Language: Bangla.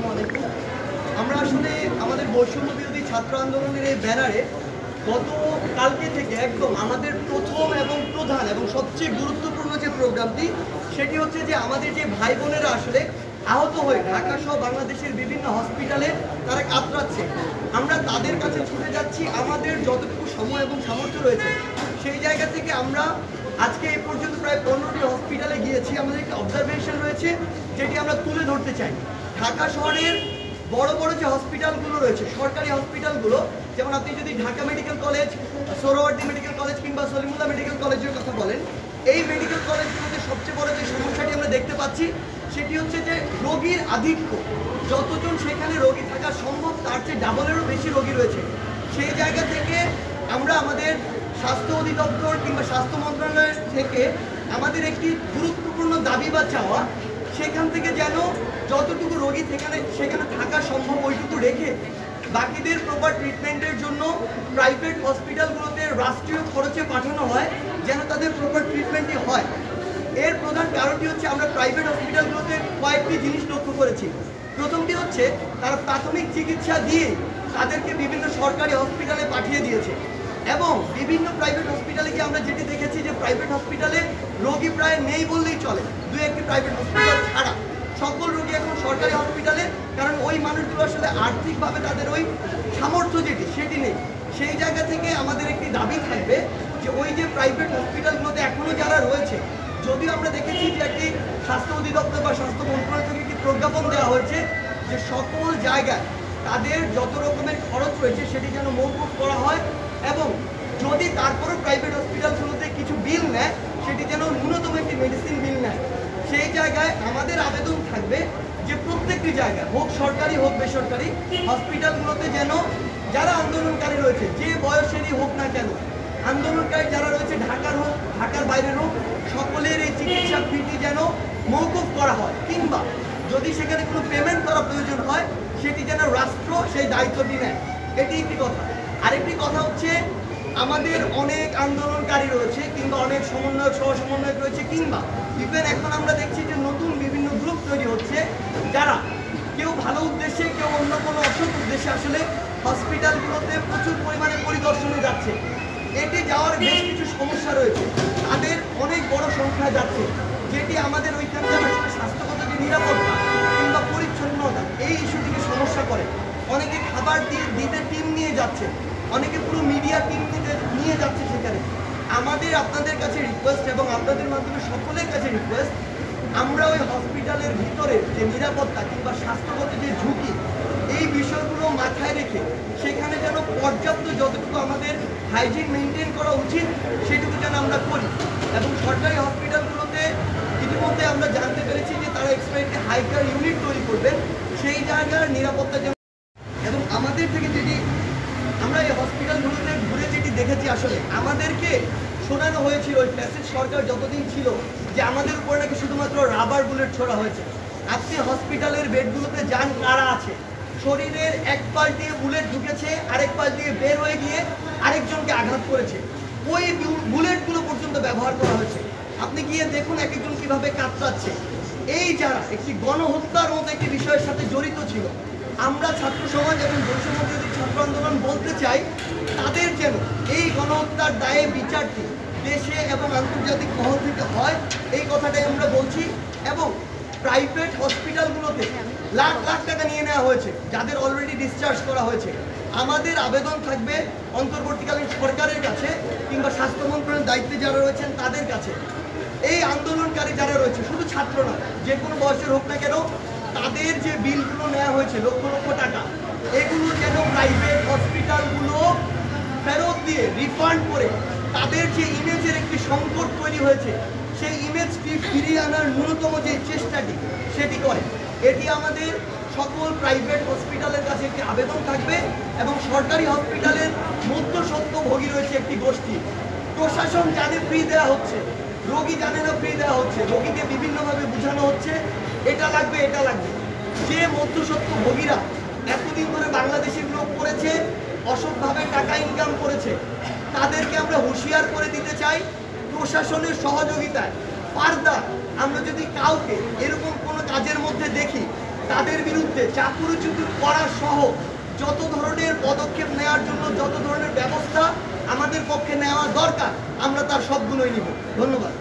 আসসালামু আলাইকুম। আমরা আসলে আমাদের বৈষম্য বিরোধী ছাত্র আন্দোলনের এই ব্যানারে গতকালকে থেকে একদম আমাদের প্রথম এবং প্রধান এবং সবচেয়ে গুরুত্বপূর্ণ যে প্রোগ্রামটি সেটি হচ্ছে যে আমাদের যে ভাই বোনেরা আসলে আহত হয়ে ঢাকা সহ বাংলাদেশের বিভিন্ন হসপিটালে তারা কাতরাচ্ছে, আমরা তাদের কাছে ছুটে যাচ্ছি। আমাদের যতটুকু সময় এবং সামর্থ্য রয়েছে সেই জায়গা থেকে আমরা আজকে এই পর্যন্ত প্রায় 15টি হসপিটালে গিয়েছি। আমাদের একটি অবজারভেশন রয়েছে যেটি আমরা তুলে ধরতে চাই। ঢাকা শহরের বড় বড় যে হসপিটালগুলো রয়েছে, সরকারি হসপিটালগুলো, যেমন আপনি যদি Dhaka medical college, Suhrawardy medical college কিংবা সলিমুল্লাহ মেডিকেল কলেজের কথা বলেন, এই মেডিকেল কলেজগুলোতে সবচেয়ে বড় যে সমস্যাটি আমরা দেখতে পাচ্ছি সেটি হচ্ছে যে রোগীর আধিক্য। যতজন সেখানে রোগী থাকা সম্ভব তার চেয়ে ডাবলেরও বেশি রোগী রয়েছে। সেই জায়গা থেকে আমরা আমাদের স্বাস্থ্য অধিদপ্তর কিংবা স্বাস্থ্য মন্ত্রণালয়ের থেকে আমাদের একটি গুরুত্বপূর্ণ দাবি বা চাওয়া, সেখান থেকে যেন যতটুকু রোগী সেখানে থাকা সম্ভব ওইটুকু রেখে বাকিদের প্রপার ট্রিটমেন্টের জন্য প্রাইভেট হসপিটালগুলোতে রাষ্ট্রীয় খরচে পাঠানো হয়, যেন তাদের প্রপার ট্রিটমেন্টই হয়। এর প্রধান কারণটি হচ্ছে আমরা প্রাইভেট হসপিটালগুলোতে কয়েকটি জিনিস লক্ষ্য করেছি। প্রথমটি হচ্ছে তারা প্রাথমিক চিকিৎসা দিয়ে তাদেরকে বিভিন্ন সরকারি হসপিটালে পাঠিয়ে দিয়েছে, এবং বিভিন্ন প্রাইভেট হসপিটালে গিয়ে আমরা যেটি দেখেছি যে প্রাইভেট হসপিটালে রোগী প্রায় নেই বললেই চলে, দু একটি প্রাইভেট হসপিটাল ছাড়া সকল রোগী এখন সরকারি হসপিটালে। কারণ ওই মানুষগুলো আসলে আর্থিকভাবে তাদের ওই সামর্থ্য সেটি নেই। সেই জায়গা থেকে আমাদের একটি দাবি থাকবে যে ওই যে প্রাইভেট হসপিটালগুলোতে এখনও যারা রয়েছে, যদিও আমরা দেখেছি যে একটি স্বাস্থ্য অধিদপ্তর বা স্বাস্থ্য মন্ত্রণালয় থেকে একটি প্রজ্ঞাপন দেওয়া হয়েছে যে সকল জায়গায় তাদের যত রকমের খরচ রয়েছে সেটি যেন মওকুফ করা হয়, এবং যদি তারপরেও প্রাইভেট হসপিটালগুলোতে কিছু বিল নেয় সেটি যেন ন্যূনতম একটি মেডিসিন বিল নেয়। সেই জায়গায় আমাদের আবেদন থাকবে যে প্রত্যেকটি জায়গায়, হোক সরকারি হোক বেসরকারি হসপিটালগুলোতে যেন যারা আন্দোলনকারী রয়েছে, যে বয়সেরই হোক না কেন, আন্দোলনকারী যারা রয়েছে ঢাকার হোক ঢাকার বাইরের হোক, সকলের এই চিকিৎসা ফিটি যেন মওকুফ করা হয়, কিংবা যদি সেখানে কোনো পেমেন্ট করা প্রয়োজন হয় সেটি যেন রাষ্ট্র সেই দায়িত্বটি নেয়। এটি একটি কথা। আরেকটি কথা হচ্ছে আমাদের অনেক আন্দোলনকারী রয়েছে কিংবা অনেক সমন্বয়ক সহ সমন্বয়ক রয়েছে, কিংবা ইভেন এখন আমরা দেখছি যে নতুন বিভিন্ন গ্রুপ তৈরি হচ্ছে যারা কেউ ভালো উদ্দেশ্যে কেউ অন্য কোনো অসৎ উদ্দেশ্যে আসলে হসপিটালগুলোতে প্রচুর পরিমাণে পরিদর্শনে যাচ্ছে। এটি যাওয়ার বেশ কিছু সমস্যা রয়েছে, তাদের অনেক বড় সংখ্যা যাচ্ছে, যেটি আমাদের ওইখানকার আসলে স্বাস্থ্যগত যে নিরাপত্তা কিংবা পরিচ্ছন্নতা এই ইস্যুটিকে সমস্যা করে। অনেকে খাবার দিতে টিম নিয়ে যাচ্ছে, অনেকে পুরো মিডিয়া টিম নিয়ে যাচ্ছে সেখানে। আমাদের আপনাদের কাছে রিকোয়েস্ট এবং আপনাদের মাধ্যমে সকলের কাছে রিকোয়েস্ট, আমরা ওই হসপিটালের ভিতরে যে নিরাপত্তা কিংবা স্বাস্থ্যগত যে ঝুঁকি, এই বিষয়গুলো মাথায় রেখে সেখানে যেন পর্যাপ্ত যতটুকু আমাদের হাইজিন মেনটেন করা উচিত সেটুকু যেন আমরা করি। এবং সরকারি হসপিটালগুলোতে ইতিমধ্যে আমরা জানতে পেরেছি যে তারা এক্সট্রা একটি হাইকার ইউনিট তৈরি করবেন, সেই জায়গার নিরাপত্তা যেন। এবং আমাদের থেকে যেটি আমরা এই হসপিটালগুলোতে ঘুরে যেটি দেখেছি, আসলে আমাদেরকে শোনানো হয়েছিল ওই ফ্যাসিস্ট সরকার যতদিন ছিল যে আমাদের উপরে নাকি শুধুমাত্র রাবার বুলেট ছোড়া হয়েছে। আপনি হসপিটালের বেডগুলোতে যান, কারা আছে, শরীরের এক পাশ দিয়ে বুলেট ঢুকেছে, আরেক পাশ দিয়ে বের হয়ে গিয়ে আরেকজনকে আঘাত করেছে, ওই বুলেটগুলো পর্যন্ত ব্যবহার করা হয়েছে। আপনি গিয়ে দেখুন এক একজন কীভাবে কাতরাচ্ছে। এই যারা একটি গণহত্যার মতো একটি বিষয়ের সাথে জড়িত ছিল, আমরা ছাত্র সমাজ এবং বৈষম্য বিরোধী ছাত্র আন্দোলন বলতে চাই তাদের যেন এই গণহত্যার দায়ে বিচারটি দেশে এবং আন্তর্জাতিক মহল থেকে হয়, এই কথাটাই আমরা বলছি। এবং প্রাইভেট হসপিটালগুলোতে লাখ লাখ টাকা নিয়ে নেওয়া হয়েছে যাদের অলরেডি ডিসচার্জ করা হয়েছে। আমাদের আবেদন থাকবে অন্তর্বর্তীকালীন সরকারের কাছে কিংবা স্বাস্থ্য মন্ত্রণালয়ের দায়িত্বে যারা রয়েছেন তাদের কাছে, এই আন্দোলনকারী যারা রয়েছে, শুধু ছাত্র না, যে কোনো বয়সের হোক না কেন, তাদের যে বিলগুলো নেওয়া হয়েছে লক্ষ লক্ষ টাকা, এগুলো যেন প্রাইভেট হসপিটালগুলো ফেরত দিয়ে রিফান্ড করে তাদের যে ইমেজের একটি সংকট তৈরি হয়েছে সেই ইমেজটি ফিরিয়ে আনার ন্যূনতম যে চেষ্টাটি সেটি করে। এটি আমাদের সকল প্রাইভেট হসপিটালের কাছে একটি আবেদন থাকবে। এবং সরকারি হসপিটালের মধ্যস্বত্বভোগী রয়েছে একটি গোষ্ঠী, প্রশাসন জানে ফ্রি দেওয়া হচ্ছে, রোগী জানে না ফ্রি দেওয়া হচ্ছে, রোগীকে বিভিন্নভাবে বোঝানো হচ্ছে এটা লাগবে এটা লাগবে। যে মধ্যস্বত্বভোগীরা এতদিন ধরে বাংলাদেশের লোক করেছে, অসৎভাবে টাকা ইনকাম করেছে, তাদেরকে আমরা হুঁশিয়ার করে দিতে চাই প্রশাসনের সহযোগিতায়। ফার্দার আমরা যদি কাউকে এরকম কোনো কাজের মধ্যে দেখি তাদের বিরুদ্ধে চাকরিচ্যুত করা সহ যত ধরনের পদক্ষেপ নেওয়ার জন্য যত ধরনের ব্যবস্থা আমাদের পক্ষে নেওয়া দরকার আমরা তার সবগুলোই নিব। ধন্যবাদ।